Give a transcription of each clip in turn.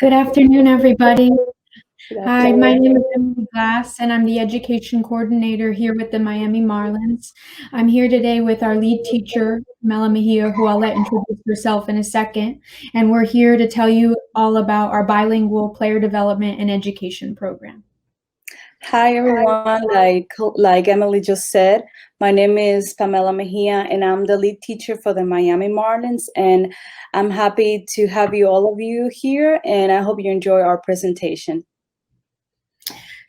Good afternoon, everybody. Good Hi, my afternoon. name is Emily Glass, and I'm the education coordinator here with the Miami Marlins. I'm here today with our lead teacher, Pamela Mejia, who I'll let introduce herself in a second. And we're here to tell you all about our bilingual player development and education program. Hi, everyone. Like Emily just said, my name is Pamela Mejia, and I'm the lead teacher for the Miami Marlins. And I'm happy to have all of you here, and I hope you enjoy our presentation.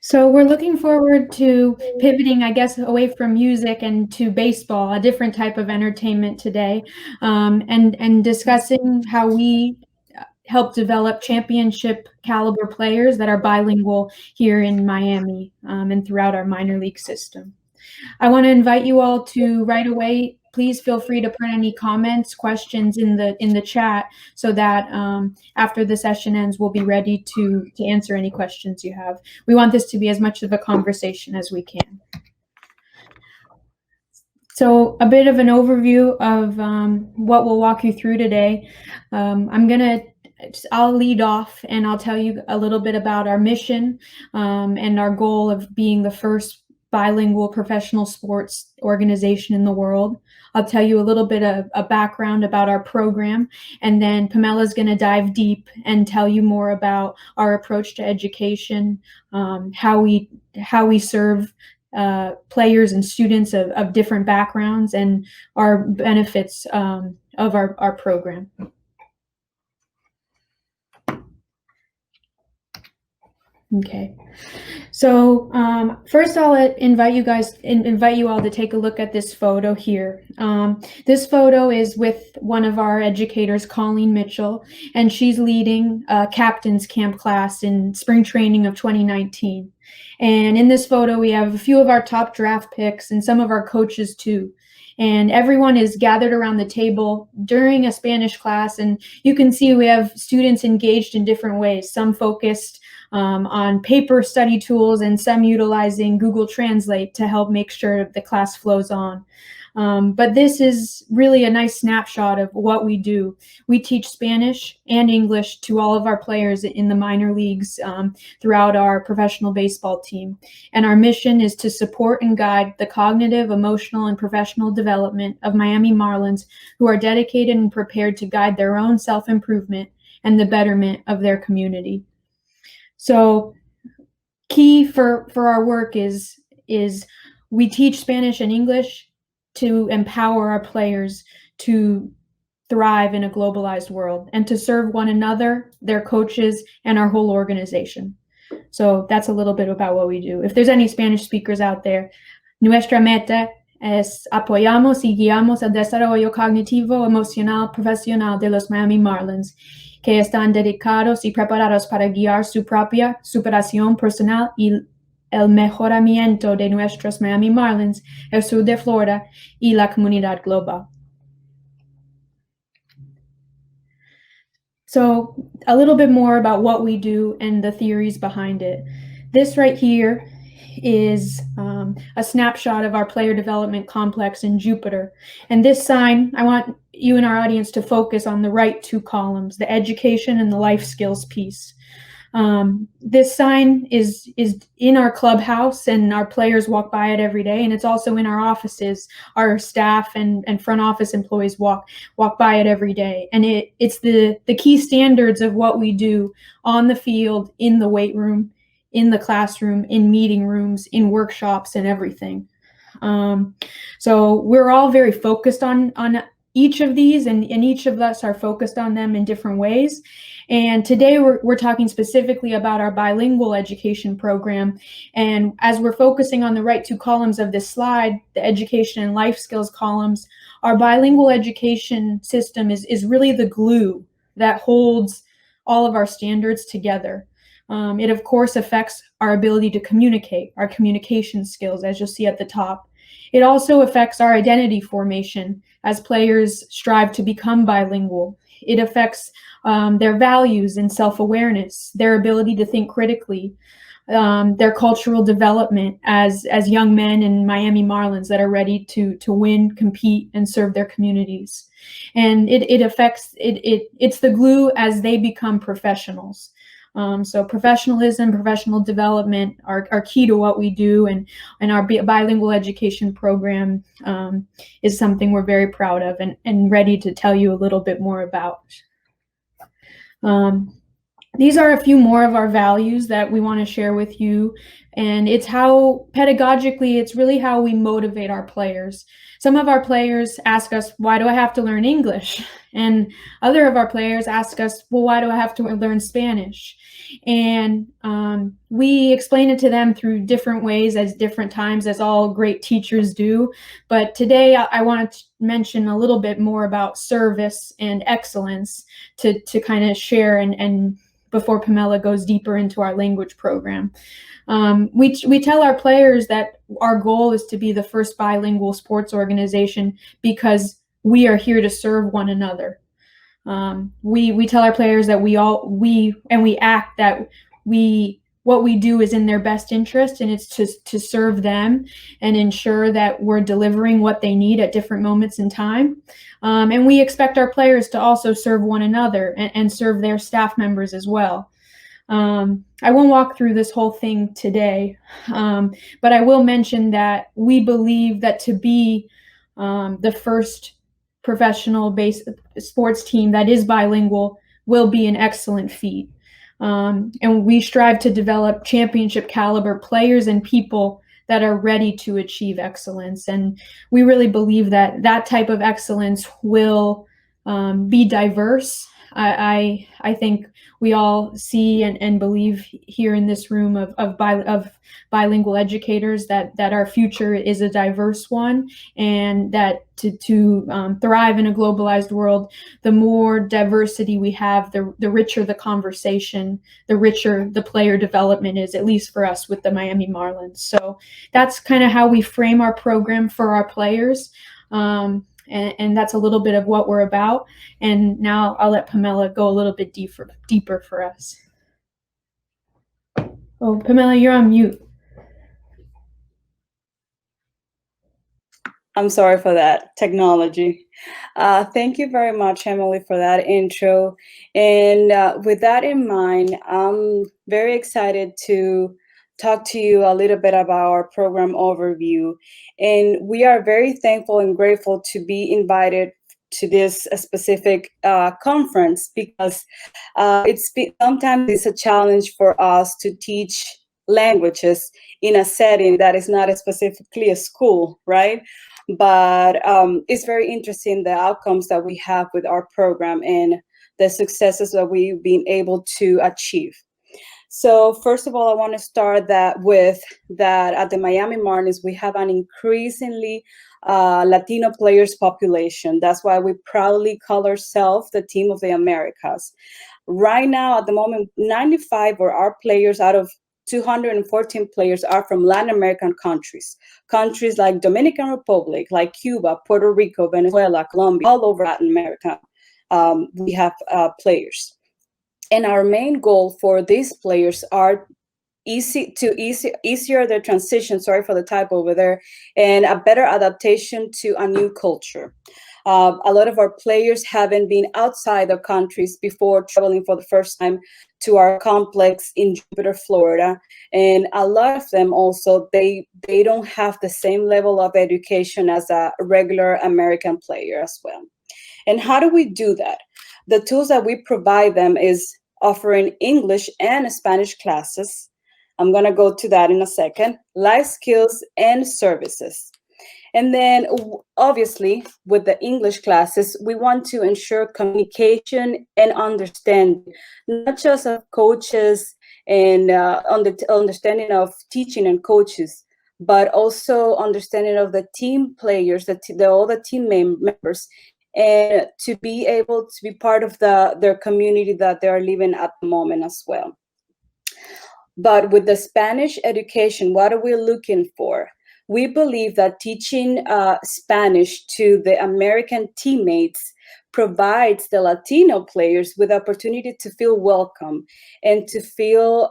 So we're looking forward to pivoting, I guess, away from music and to baseball, a different type of entertainment today, and discussing how we help develop championship caliber players that are bilingual here in Miami and throughout our minor league system. I want to invite you all to right away. Please feel free to put any comments, questions in the chat, so that after the session ends, we'll be ready to answer any questions you have. We want this to be as much of a conversation as we can. So a bit of an overview of what we'll walk you through today. I'll lead off and I'll tell you a little bit about our mission and our goal of being the first bilingual professional sports organization in the world. I'll tell you a little bit of a background about our program, and then Pamela's going to dive deep and tell you more about our approach to education, how we serve players and students of different backgrounds, and our benefits of our program. Okay, so first I'll invite you all to take a look at this photo here. This photo is with one of our educators, Colleen Mitchell, and she's leading a captain's camp class in spring training of 2019. And in this photo, we have a few of our top draft picks and some of our coaches too. And everyone is gathered around the table during a Spanish class, and you can see we have students engaged in different ways, some focused on paper study tools and some utilizing Google Translate to help make sure the class flows on. But this is really a nice snapshot of what we do. We teach Spanish and English to all of our players in the minor leagues throughout our professional baseball team. And our mission is to support and guide the cognitive, emotional, and professional development of Miami Marlins who are dedicated and prepared to guide their own self-improvement and the betterment of their community. So key for our work is we teach Spanish and English to empower our players to thrive in a globalized world and to serve one another, their coaches, and our whole organization. So that's a little bit about what we do. If there's any Spanish speakers out there, nuestra meta es apoyamos y guiamos el desarrollo cognitivo, emocional, profesional de los Miami Marlins, que están dedicados y preparados para guiar su propia superación personal y el mejoramiento de nuestros Miami Marlins, el sur de Florida y la comunidad global. So a little bit more about what we do and the theories behind it. This right here is a snapshot of our player development complex in Jupiter. And this sign, I want you and our audience to focus on the right two columns, the education and the life skills piece. This sign is in our clubhouse, and our players walk by it every day, and it's also in our offices. Our staff and front office employees walk by it every day, and it's the key standards of what we do on the field, in the weight room, in the classroom, in meeting rooms, in workshops, and everything. So we're all very focused on each of these, and each of us are focused on them in different ways. And today we're talking specifically about our bilingual education program. And as we're focusing on the right two columns of this slide, the education and life skills columns, our bilingual education system is really the glue that holds all of our standards together. It, of course, affects our ability to communicate, our communication skills, as you'll see at the top. It also affects our identity formation as players strive to become bilingual. It affects their values and self-awareness, their ability to think critically, their cultural development as young men in Miami Marlins that are ready to win, compete, and serve their communities. And it's the glue as they become professionals. So professionalism, professional development are key to what we do, and our bilingual education program is something we're very proud of and ready to tell you a little bit more about. These are a few more of our values that we want to share with you. And it's how, pedagogically, it's really how we motivate our players. Some of our players ask us, why do I have to learn English? And other of our players ask us, well, why do I have to learn Spanish? And we explain it to them through different ways, as different times, as all great teachers do. But today I want to mention a little bit more about service and excellence to kind of share and before Pamela goes deeper into our language program. We tell our players that our goal is to be the first bilingual sports organization because we are here to serve one another. We tell our players that we act that what we do is in their best interest, and it's to serve them and ensure that we're delivering what they need at different moments in time. And we expect our players to also serve one another and serve their staff members as well. I won't walk through this whole thing today, but I will mention that we believe that to be the first professional based sports team that is bilingual will be an excellent feat. And we strive to develop championship caliber players and people that are ready to achieve excellence. And we really believe that that type of excellence will be diverse. I think we all see and believe here in this room of bilingual educators that our future is a diverse one, and that to thrive in a globalized world, the more diversity we have, the richer the conversation, the richer the player development is, at least for us with the Miami Marlins. So that's kind of how we frame our program for our players. And that's a little bit of what we're about. And now I'll let Pamela go a little bit deeper for us. Oh, Pamela, you're on mute. I'm sorry for that technology. Thank you very much, Emily, for that intro. And with that in mind, I'm very excited to talk to you a little bit about our program overview. And we are very thankful and grateful to be invited to this specific conference, because sometimes it's a challenge for us to teach languages in a setting that is not specifically a school, right? But it's very interesting, the outcomes that we have with our program and the successes that we've been able to achieve. So first of all, I want to start with that at the Miami Marlins, we have an increasingly Latino players population. That's why we proudly call ourselves the team of the Americas. Right now, at the moment, 95 of our players out of 214 players are from Latin American countries like Dominican Republic, like Cuba, Puerto Rico, Venezuela, Colombia, all over Latin America. We have players. And our main goal for these players are easier their transition, sorry for the typo over there, and a better adaptation to a new culture. A lot of our players haven't been outside their countries before traveling for the first time to our complex in Jupiter, Florida. And a lot of them also, they don't have the same level of education as a regular American player as well. And how do we do that? The tools that we provide them is offering English and Spanish classes. I'm going to go to that in a second. Life skills and services. And then obviously with the English classes, we want to ensure communication and understanding, not just of coaches and on the understanding of teaching and coaches, but also understanding of the team players, all the team members, and to be able to be part of their community that they are living at the moment as well. But with the Spanish education, what are we looking for? We believe that teaching Spanish to the American teammates provides the Latino players with the opportunity to feel welcome and to feel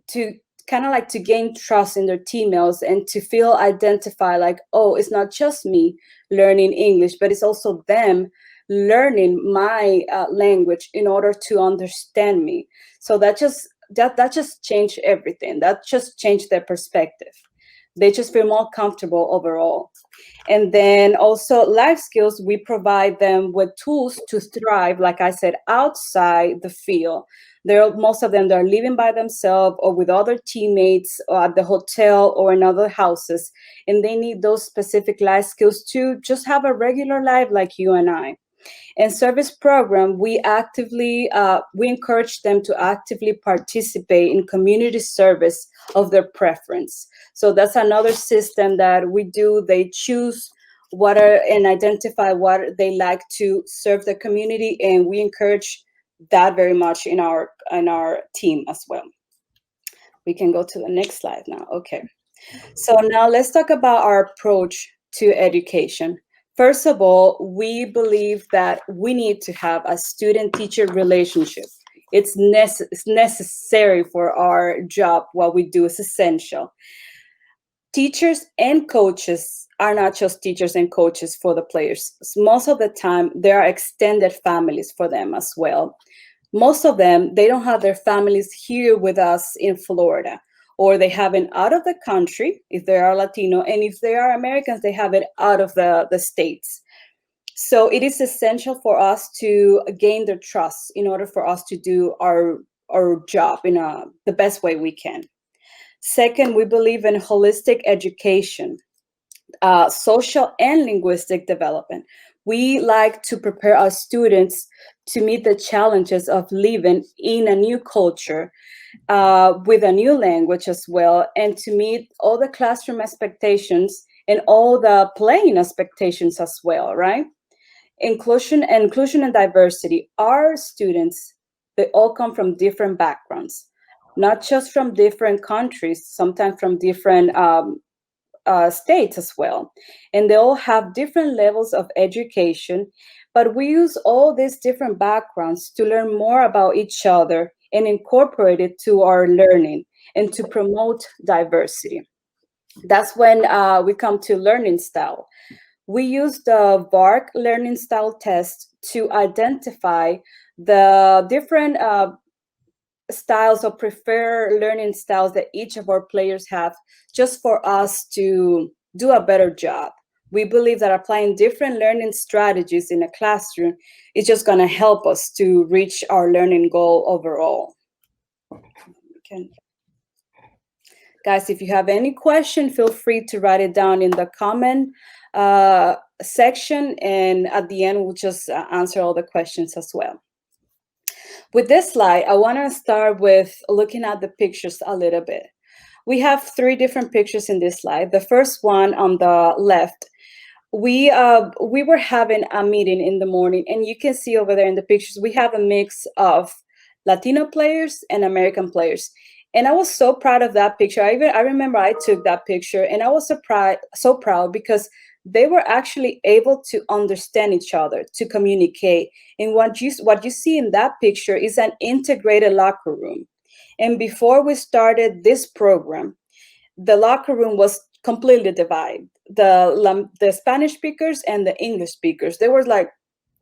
to kind of like to gain trust in their teammates and to feel identified, like, oh, it's not just me learning English, but it's also them learning my language in order to understand me. So that just changed everything. That just changed their perspective. They just feel more comfortable overall. And then also life skills, we provide them with tools to thrive, like I said, outside the field. Most of them, they're living by themselves or with other teammates or at the hotel or in other houses. And they need those specific life skills to just have a regular life like you and I. In service program, we encourage them to actively participate in community service of their preference. So that's another system that we do. They choose and identify what they like to serve the community, and we encourage that very much in our team as well. We can go to the next slide now. Okay. So now let's talk about our approach to education. First of all, we believe that we need to have a student-teacher relationship. It's necessary for our job. What we do is essential. Teachers and coaches are not just teachers and coaches for the players. Most of the time, there are extended families for them as well. Most of them, they don't have their families here with us in Florida, or they have it out of the country if they are Latino, and if they are Americans, they have it out of the states. So it is essential for us to gain their trust in order for us to do our job in the best way we can. Second, we believe in holistic education, social and linguistic development. We like to prepare our students to meet the challenges of living in a new culture with a new language as well, and to meet all the classroom expectations and all the playing expectations as well, right? Inclusion and diversity. Our students, they all come from different backgrounds, not just from different countries, sometimes from different states as well. And they all have different levels of education, but we use all these different backgrounds to learn more about each other and incorporate it to our learning and to promote diversity. That's when we come to learning style. We use the VARC learning style test to identify the different styles or preferred learning styles that each of our players have, just for us to do a better job. We believe that applying different learning strategies in a classroom is just going to help us to reach our learning goal overall. Okay. Guys, if you have any question, feel free to write it down in the comment section, and at the end, we'll just answer all the questions as well. With this slide, I want to start with looking at the pictures a little bit. We have 3 different pictures in this slide. The first one on the left, we were having a meeting in the morning, and you can see over there in the pictures, we have a mix of Latino players and American players. And I was so proud of that picture. I remember I took that picture, and I was so proud because they were actually able to understand each other, to communicate. And what you see in that picture is an integrated locker room. And before we started this program, the locker room was completely divided. The Spanish speakers and the English speakers, there was like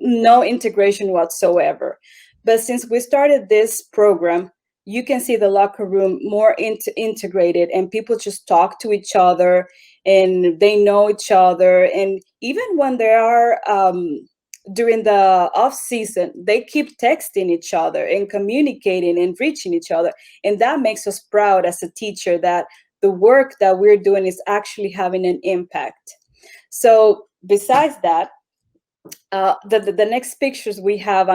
no integration whatsoever. But since we started this program, you can see the locker room more integrated, and people just talk to each other and they know each other. And even when they are during the off season, they keep texting each other and communicating and reaching each other. And that makes us proud as a teacher that the work that we're doing is actually having an impact. So besides that, the next pictures, we have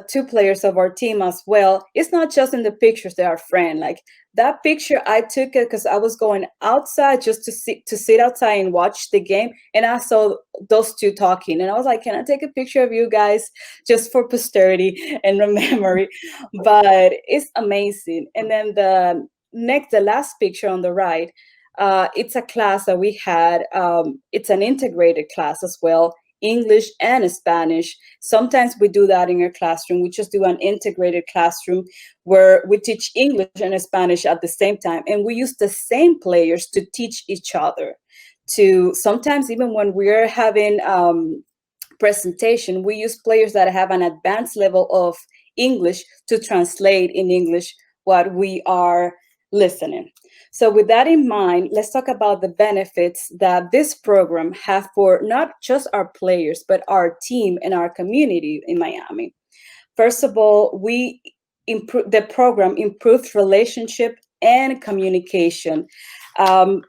two players of our team as well. It's not just in the pictures, they are friends. Like that picture, I took it because I was going outside just to sit outside and watch the game, and I saw those 2 talking, and I was like, can I take a picture of you guys just for posterity and memory? But it's amazing. And then the last picture on the right, it's a class that we had. It's an integrated class as well, English and Spanish. Sometimes we do that in our classroom. We just do an integrated classroom where we teach English and Spanish at the same time. And we use the same players to teach each other, to sometimes even when we're having presentation, we use players that have an advanced level of English to translate in English what we are listening. So with that in mind, let's talk about the benefits that this program have for not just our players, but our team and our community in Miami. First of all, the program improves relationship and communication um,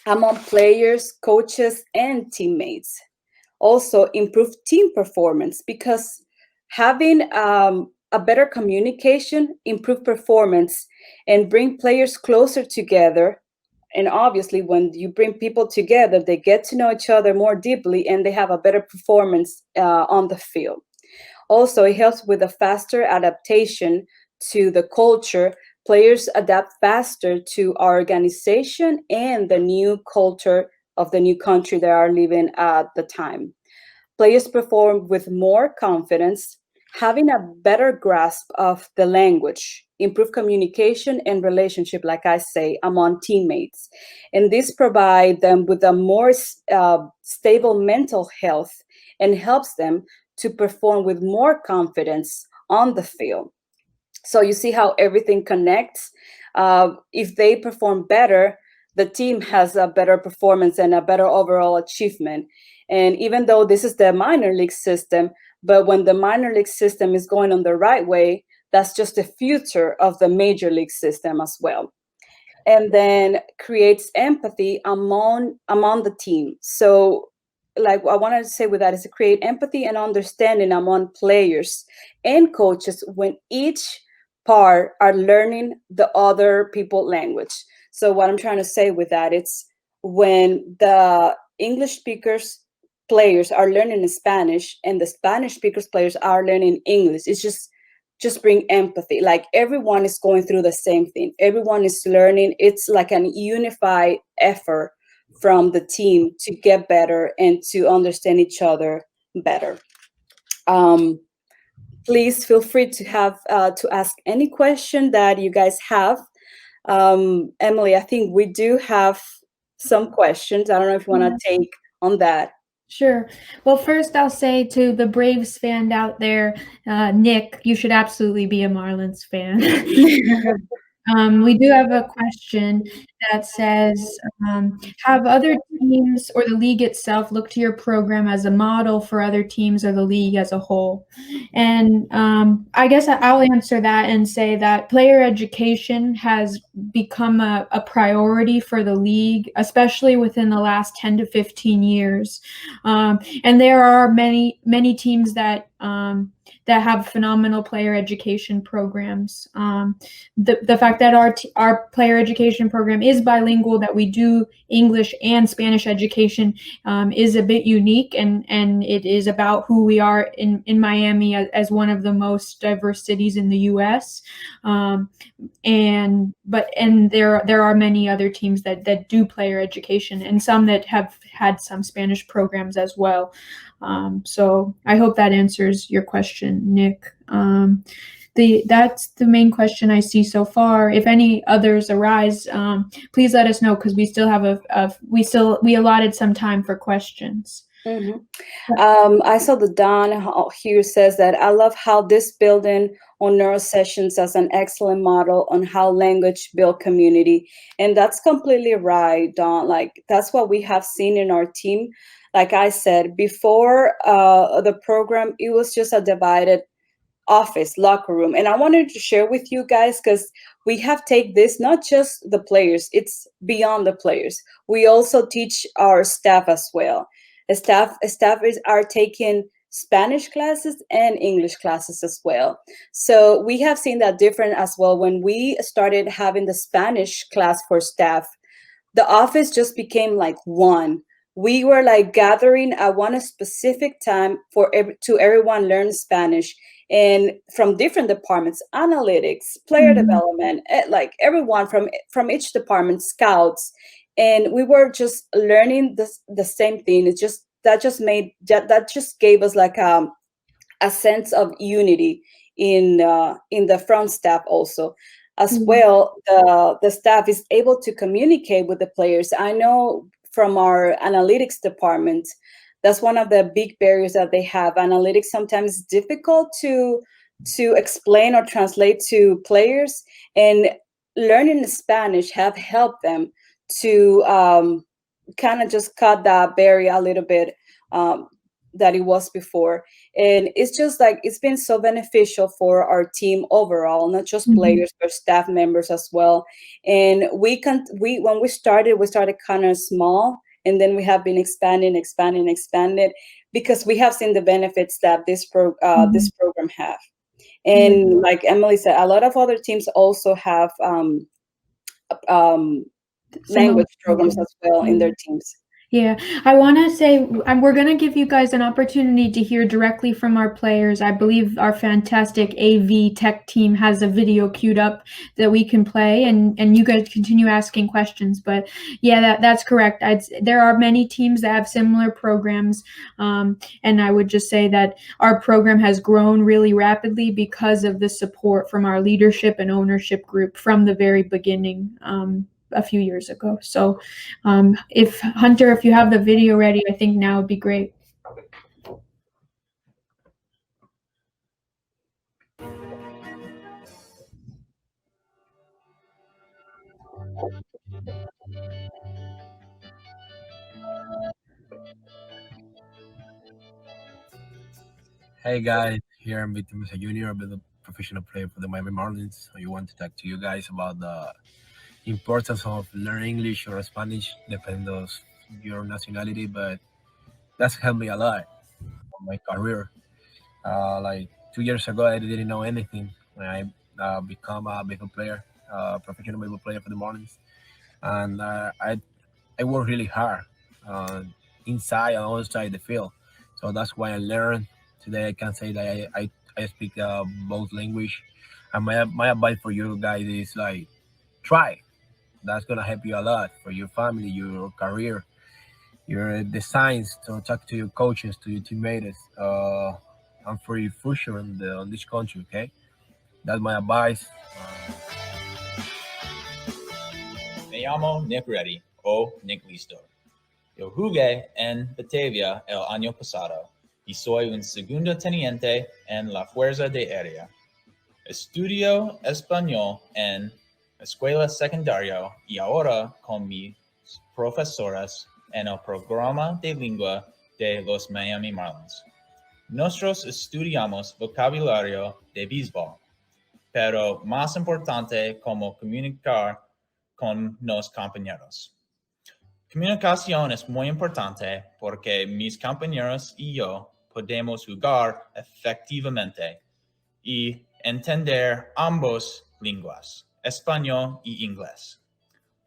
among players, coaches, and teammates. Also improve team performance because having a better communication, improve performance, and bring players closer together. And obviously, when you bring people together, they get to know each other more deeply and they have a better performance on the field. Also, it helps with a faster adaptation to the culture. Players adapt faster to our organization and the new culture of the new country they are living at the time. Players perform with more confidence, having a better grasp of the language, improve communication and relationship, like I say, among teammates. And this provides them with a more stable mental health and helps them to perform with more confidence on the field. So you see how everything connects. If they perform better, the team has a better performance and a better overall achievement. And even though this is the minor league system, but when the minor league system is going on the right way, that's just the future of the major league system as well. And then creates empathy among the team. So like I wanted to say with that is to create empathy and understanding among players and coaches when each part are learning the other people language. So what I'm trying to say with that, it's when the English speakers players are learning in Spanish and the Spanish speakers players are learning English, it's just bring empathy. Like everyone is going through the same thing, everyone is learning. It's like an unified effort from the team to get better and to understand each other better. um, Please feel free to have to ask any question that you guys have. Emily, I think we do have some questions. I don't know if you want to take on that. Sure. Well, first I'll say to the Braves fan out there, Nick, you should absolutely be a Marlins fan. We do have a question that says, have other teams or the league itself look to your program as a model for other teams or the league as a whole? And I guess I'll answer that and say that player education has become a priority for the league, especially within the last 10 to 15 years. And there are many teams that have phenomenal player education programs. The fact that our player education program is bilingual, that we do English and Spanish education, is a bit unique, and it is about who we are in Miami as one of the most diverse cities in the U.S. And there are many other teams that do player education, and some that have had some Spanish programs as well. So I hope that answers your question, Nick. That's the main question I see so far. If any others arise, please let us know, because we still have we allotted some time for questions. Mm-hmm. I saw the Don here says that I love how this building on neuro sessions as an excellent model on how language build community. And that's completely right, Don. Like that's what we have seen in our team. Like I said before, the program, it was just a divided office locker room. And I wanted to share with you guys because we have take this not just the players, it's beyond the players. We also teach our staff as well. Are taking Spanish classes and English classes as well. So we have seen that different as well. When we started having the Spanish class for staff, the office just became like one. We were like gathering at one specific time to everyone learn Spanish, and from different departments, analytics, player development, like everyone from each department, scouts, and we were just learning the same thing. It's just that just gave us like a sense of unity in the front staff also. As well, the staff is able to communicate with the players. I know from our analytics department. That's one of the big barriers that they have. Analytics sometimes is difficult to explain or translate to players, and learning Spanish have helped them to kind of just cut that barrier a little bit, that it was before. And it's just like it's been so beneficial for our team overall, not just players but staff members as well. And we when we started kind of small, and then we have been expanding because we have seen the benefits that this program have. And like Emily said, a lot of other teams also have language programs as well in their teams. Yeah, I want to say we're going to give you guys an opportunity to hear directly from our players. I believe our fantastic AV tech team has a video queued up that we can play, and you guys continue asking questions. But yeah, that's correct. There are many teams that have similar programs, and I would just say that our program has grown really rapidly because of the support from our leadership and ownership group from the very beginning. A few years ago. So if Hunter, if you have the video ready, I think now would be great. Hey guys, here I'm Victor Mesa Jr. I've been a professional player for the Miami Marlins. I want to talk to you guys about the importance of learning English or Spanish, depending on your nationality, but that's helped me a lot on my career. Like 2 years ago, I didn't know anything when I become a baseball player, professional baseball player for the Marlins, and I work really hard uh, inside and outside the field. So that's why I learned. Today I can say that I speak both language. And my advice for you guys is like, try. That's going to help you a lot for your family, your career, your designs, to talk to your coaches, to your teammates, and for your future on this country, okay? That's my advice. Me llamo Nick Reddy o Nick Listo. Yo jugué en Batavia el año pasado y soy un segundo teniente en la Fuerza de Aérea. Estudio español en escuela secundaria y ahora con mis profesoras en el programa de lengua de los Miami Marlins. Nosotros estudiamos vocabulario de béisbol, pero más importante cómo comunicar con los compañeros. Comunicación es muy importante porque mis compañeros y yo podemos jugar efectivamente y entender ambos lenguas, español y inglés.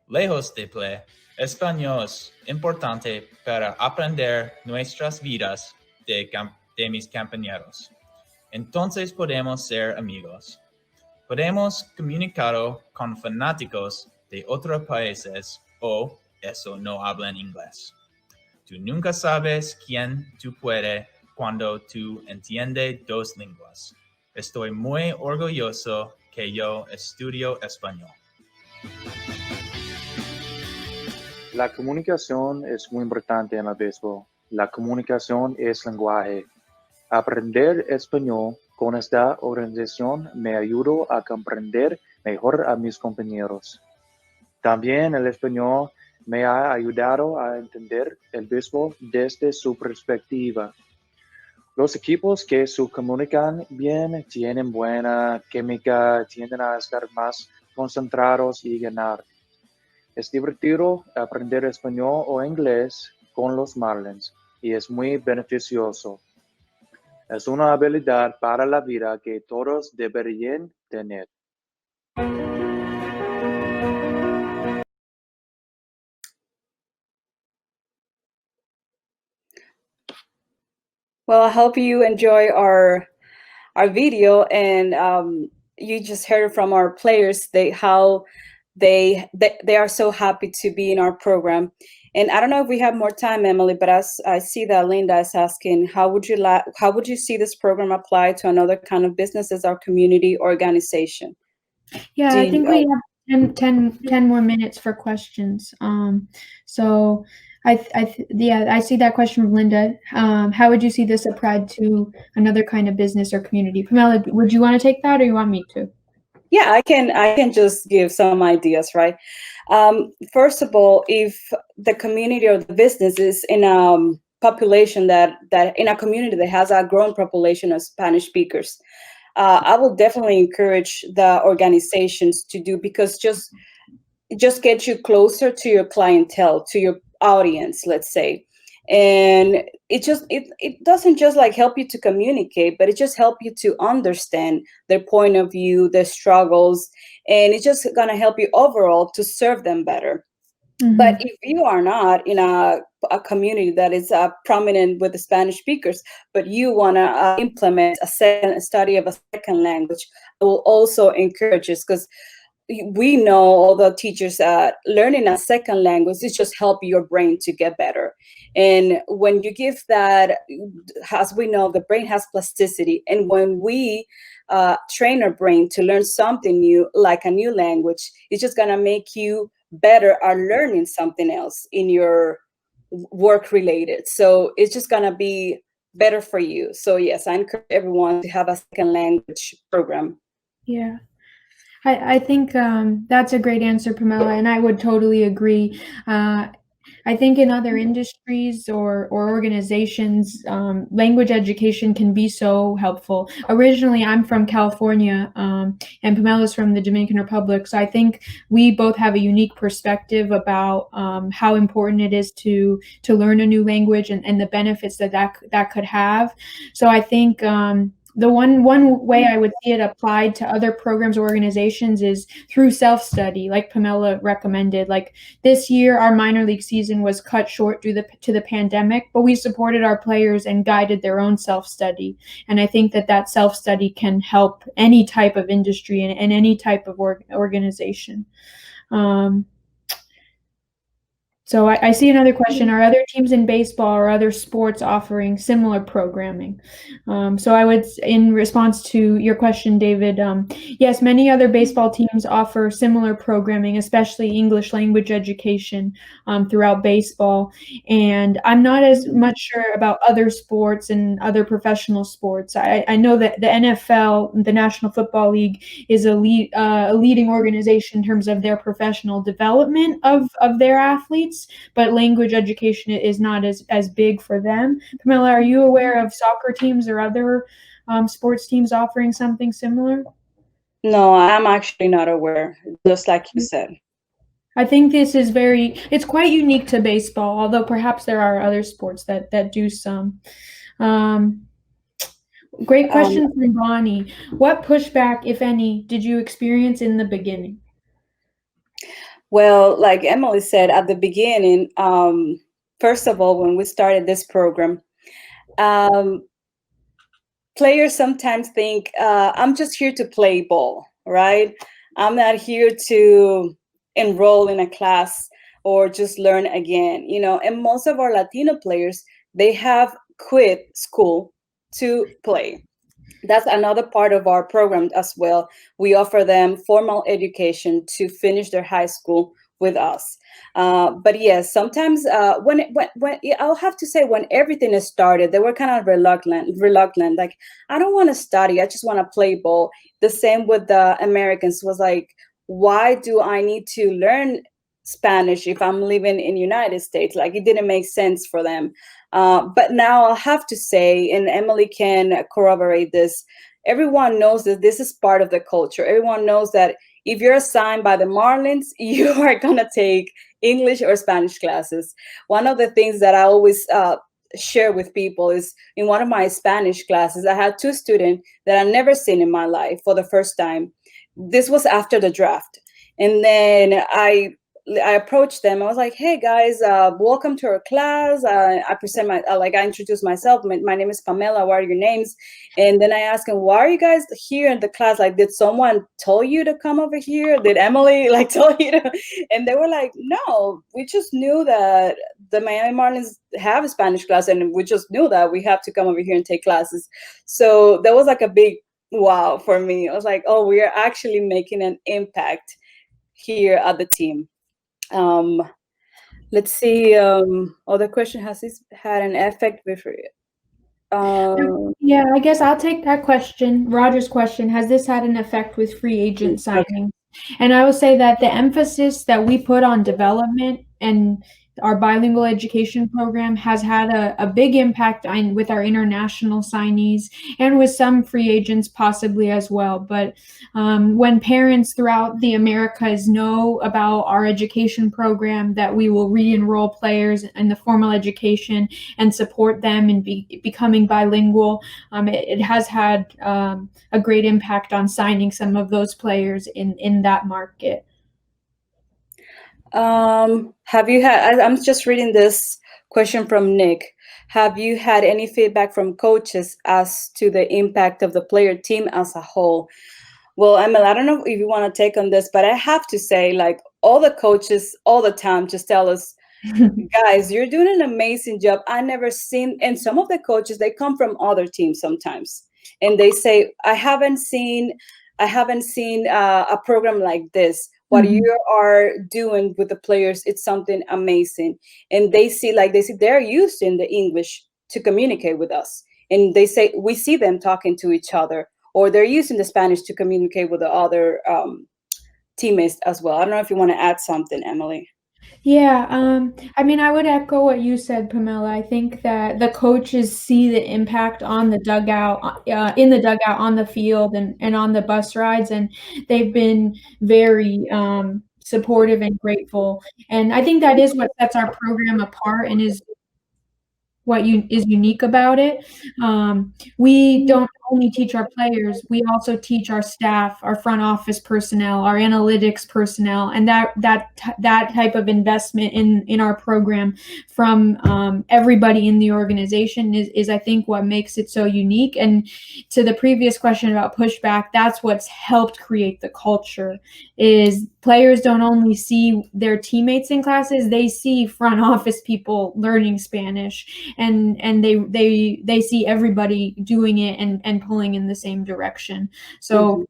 Lejos de play, español es importante para aprender nuestras vidas de mis compañeros. Entonces podemos ser amigos. Podemos comunicar con fanáticos de otros países o eso no hablan inglés. Tú nunca sabes quién tú puedes cuando tú entiendes dos lenguas. Estoy muy orgulloso que yo estudio español. La comunicación es muy importante en el béisbol. La comunicación es lenguaje. Aprender español con esta organización me ayudó a comprender mejor a mis compañeros. También el español me ha ayudado a entender el béisbol desde su perspectiva. Los equipos que se comunican bien tienen buena química, tienden a estar más concentrados y ganar. Es divertido aprender español o inglés con los Marlins y es muy beneficioso. Es una habilidad para la vida que todos deberían tener. Well, I hope you enjoy our video, and you just heard from our players how they are so happy to be in our program. And I don't know if we have more time, Emily, but as I see that Linda is asking, how would you see this program apply to another kind of businesses or community organization? Yeah, I think we have 10 more minutes for questions. So Yeah, I see that question from Linda. How would you see this applied to another kind of business or community? Pamela, would you want to take that, or you want me to? Yeah, I can just give some ideas, right? First of all, if the community or the business is in a population that in a community that has a growing population of Spanish speakers, I will definitely encourage the organizations to do, because just get you closer to your clientele, to your audience, let's say. And it doesn't just like help you to communicate, but it just help you to understand their point of view, their struggles, and it's just going to help you overall to serve them better. But if you are not in a community that is prominent with the Spanish speakers, but you want to implement a study of a second language, I will also encourage this, because we know, all the teachers, learning a second language is just help your brain to get better. And when you give that, as we know, the brain has plasticity, and when we train our brain to learn something new, like a new language, it's just going to make you better at learning something else in your work related. So it's just going to be better for you. So yes, I encourage everyone to have a second language program. Yeah. I think that's a great answer, Pamela, and I would totally agree. I think in other industries or organizations, language education can be so helpful. Originally, I'm from California, and Pamela's from the Dominican Republic, so I think we both have a unique perspective about how important it is to learn a new language and the benefits that could have. So I think the one way I would see it applied to other programs or organizations is through self-study, like Pamela recommended. Like this year, our minor league season was cut short due to the pandemic, but we supported our players and guided their own self-study. And I think that self-study can help any type of industry and any type of organization. So I see another question. Are other teams in baseball or other sports offering similar programming? So I would, in response to your question, David, yes, many other baseball teams offer similar programming, especially English language education throughout baseball. And I'm not as much sure about other sports and other professional sports. I know that the NFL, the National Football League, is a leading organization in terms of their professional development of their athletes, but language education is not as big for them. Pamela, are you aware of soccer teams or other sports teams offering something similar? No, I'm actually not aware, just like you said. I think this is it's quite unique to baseball, although perhaps there are other sports that do some. Great question from Bonnie. What pushback, if any, did you experience in the beginning? Well, like Emily said at the beginning, first of all, when we started this program, players sometimes think, I'm just here to play ball, right? I'm not here to enroll in a class or just learn again, and most of our Latino players, they have quit school to play. That's another part of our program as well. We offer them formal education to finish their high school with us. But yes, sometimes when I'll have to say, when everything is started, they were kind of reluctant. Like, I don't want to study. I just want to play ball. The same with the Americans. Was like, why do I need to learn Spanish if I'm living in United States? Like, it didn't make sense for them. But now I'll have to say, and Emily can corroborate this, everyone knows that this is part of the culture. Everyone knows that if you're assigned by the Marlins, you are going to take English or Spanish classes. One of the things that I always share with people is, in one of my Spanish classes, I had two students that I've never seen in my life for the first time. This was after the draft. And then I approached them. I was like, "Hey guys, welcome to our class." I I introduced myself. My name is Pamela. What are your names? And then I asked them, "Why are you guys here in the class? Like, did someone tell you to come over here? Did Emily tell you to?" And they were like, "No, we just knew that the Miami Marlins have a Spanish class, and we just knew that we have to come over here and take classes." So that was like a big wow for me. I was like, "Oh, we are actually making an impact here at the team." Let's see. Other question, has this had an effect with? Yeah, I guess I'll take that question. Roger's question, has this had an effect with free agent Okay. signing? And I will say that the emphasis that we put on development and our bilingual education program has had a big impact with our international signees and with some free agents possibly as well. But when parents throughout the Americas know about our education program, that we will re-enroll players in the formal education and support them in becoming bilingual, it has had a great impact on signing some of those players in that market. Have you had, I'm just reading this question from Nick. Have you had any feedback from coaches as to the impact of the player team as a whole? Well, Emily, I don't know if you want to take on this, but I have to say, like, all the coaches all the time just tell us, guys, you're doing an amazing job. I never seen, and some of the coaches, they come from other teams sometimes, and they say, I haven't seen a program like this. What Mhm. you are doing with the players, it's something amazing. And they see they're using the English to communicate with us, and they say we see them talking to each other, or they're using the Spanish to communicate with the other teammates as well. I don't know if you want to add something, Emily. Yeah, I mean, I would echo what you said, Pamela. I think that the coaches see the impact on the dugout, in the dugout, on the field, and on the bus rides, and they've been very supportive and grateful. And I think that is what sets our program apart and is what is unique about it. We don't only teach our players, we also teach our staff, our front office personnel, our analytics personnel, and that type of investment in our program from everybody in the organization is I think what makes it so unique. And to the previous question about pushback, that's what's helped create the culture. Is players don't only see their teammates in classes, they see front office people learning Spanish, and they see everybody doing it and pulling in the same direction. So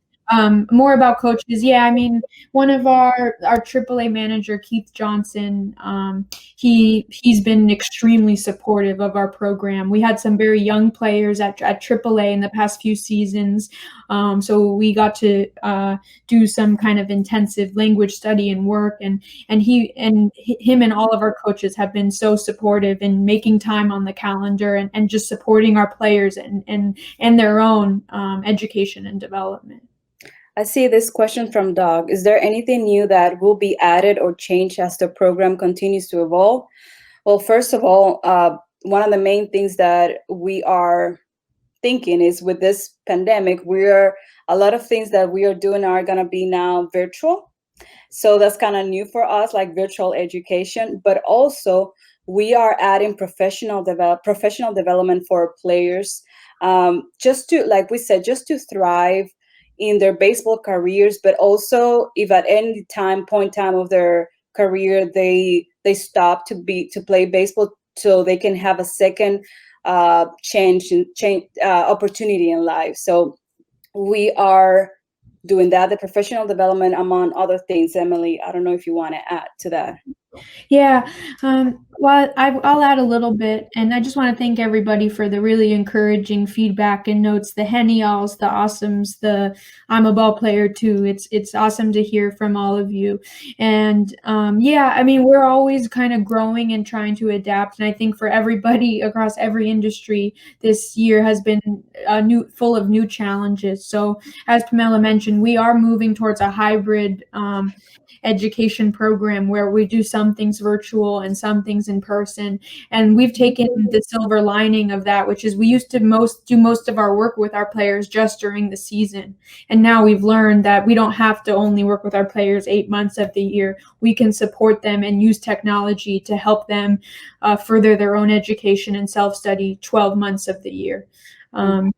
more about coaches. Yeah, I mean, one of our AAA manager, Keith Johnson, he's been extremely supportive of our program. We had some very young players at AAA in the past few seasons, so we got to do some kind of intensive language study and work, and him and all of our coaches have been so supportive in making time on the calendar and just supporting our players and their own education and development. I see this question from Doug. Is there anything new that will be added or changed as the program continues to evolve? Well, first of all, one of the main things that we are thinking is, with this pandemic, a lot of things that we are doing are going to be now virtual. So that's kind of new for us, like virtual education. But also, we are adding professional development for players, just to, like we said, just to thrive in their baseball careers. But also, if at any point of their career they stop to play baseball, so they can have a second change opportunity in life. So we are doing that, the professional development, among other things. Emily, I don't know if you want to add to that. Yeah, well, I'll add a little bit, and I just want to thank everybody for the really encouraging feedback and notes, the Hennials, the Awesomes, the I'm a ball player too. It's awesome to hear from all of you. And yeah, I mean, we're always kind of growing and trying to adapt. And I think for everybody across every industry, this year has been full of new challenges. So as Pamela mentioned, we are moving towards a hybrid education program where we do some things virtual and some things in person. And we've taken the silver lining of that, which is we used to do most of our work with our players just during the season. And now we've learned that we don't have to only work with our players 8 months of the year. We can support them and use technology to help them further their own education and self-study 12 months of the year. I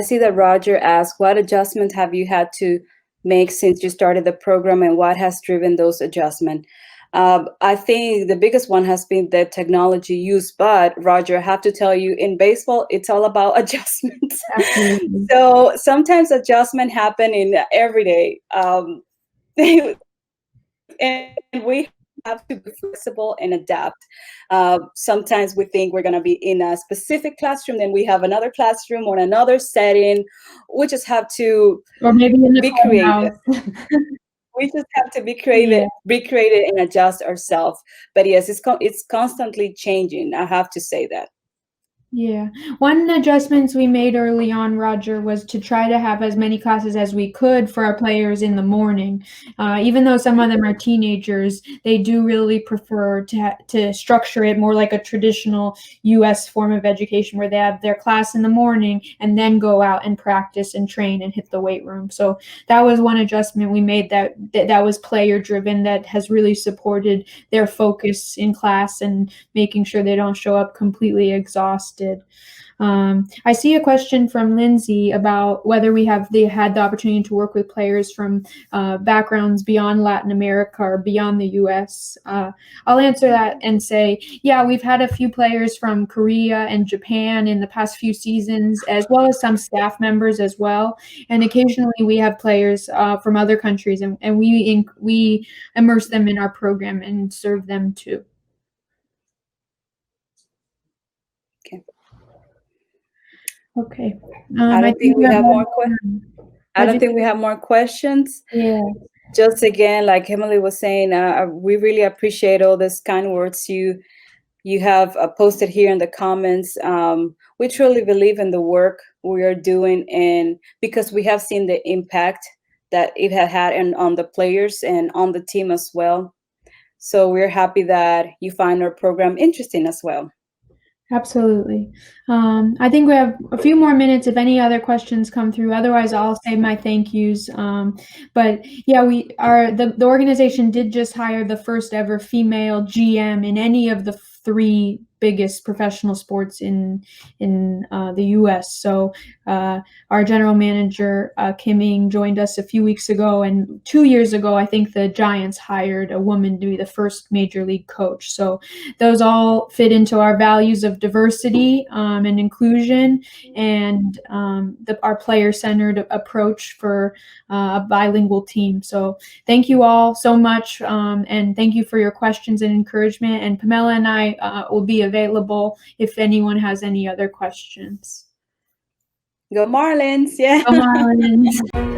see that Roger asked, what adjustment have you had to make since you started the program, and what has driven those adjustments? I think the biggest one has been the technology use. But Roger, I have to tell you, in baseball, it's all about adjustments. So sometimes adjustment happen in every day. And we have to be flexible and adapt. Sometimes we think we're going to be in a specific classroom, then we have another classroom or another setting. We just have to Or maybe in the be creative. house. We just have to be creative, and adjust ourselves. But yes, it's constantly changing. I have to say that. Yeah. One adjustments we made early on, Roger, was to try to have as many classes as we could for our players in the morning. Even though some of them are teenagers, they do really prefer to structure it more like a traditional U.S. form of education where they have their class in the morning and then go out and practice and train and hit the weight room. So that was one adjustment we made that was player driven, that has really supported their focus in class and making sure they don't show up completely exhausted. I see a question from Lindsay about whether they had the opportunity to work with players from backgrounds beyond Latin America or beyond the U.S. I'll answer that and say, yeah, we've had a few players from Korea and Japan in the past few seasons, as well as some staff members as well. And occasionally we have players from other countries, and we immerse them in our program and serve them too. Okay. I don't think we have more questions. I don't think we have more questions. Yeah. Just again, like Emily was saying, we really appreciate all these kind words you have posted here in the comments. We truly believe in the work we are doing, and because we have seen the impact that it had on the players and on the team as well. So we're happy that you find our program interesting as well. Absolutely. I think we have a few more minutes if any other questions come through. Otherwise, I'll save my thank yous. But yeah, the organization did just hire the first ever female GM in any of the 3 biggest professional sports in the U.S. So our general manager, Kim Ing, joined us a few weeks ago, and 2 years ago, I think the Giants hired a woman to be the first major league coach. So those all fit into our values of diversity and inclusion, and our player-centered approach for a bilingual team. So thank you all so much, and thank you for your questions and encouragement. And Pamela and I will be available if anyone has any other questions. Go Marlins! Yeah. Go Marlins!